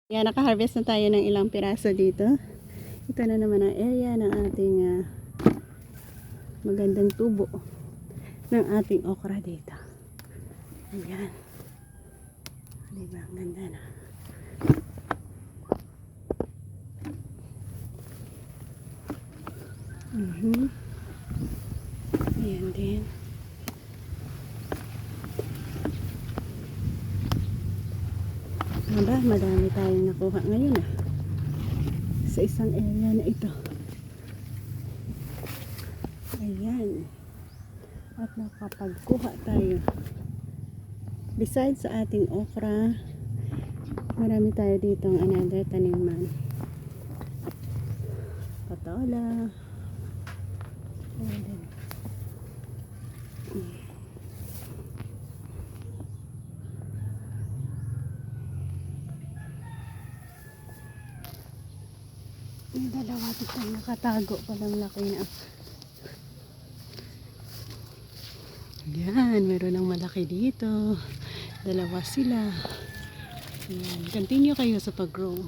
Yan, naka-harvest na tayo ng ilang piraso dito. Ito na naman ang area ng ating magandang tubo ng ating okra dito. Ayan. Diba? Ang ganda na. Ayan din. Aba, madami tayong nakuha ngayon sa isang area na ito. Ayan. At nakapagkuha tayo. Besides sa ating okra, marami tayo dito ang another taniman. Patola. Ayan. May dalawa dito nakatago palang laki na. Yan, meron ng malaki dito. Dalawa sila. Yan, continue kayo sa pag-grow.